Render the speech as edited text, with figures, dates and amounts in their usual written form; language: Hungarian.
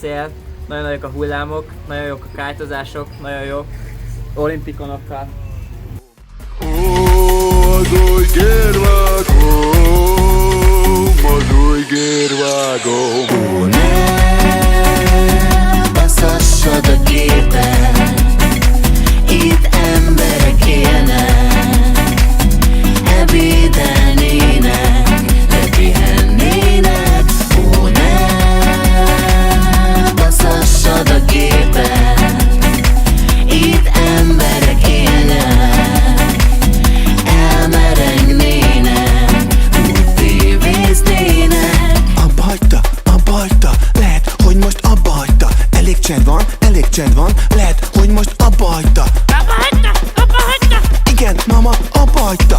szél, nagyon nagyok a hullámok, nagyon jók a kite-ozások, nagyon jó olimpikonokkal. Az új gérvágó, az új gérvágó. Ó, ne baszassad a képet, itt emberek élnek, ebédelnének, lepihennének. Ó, ne baszassad a képet, itt emberek élnek, elmerengnének, úgy tévéznének. Abba hagyta, lehet, hogy most abba hagyta. Elég csend van, lehet, hogy most abba hagyta. Abba hagyta! Igen, mama, abba hagyta.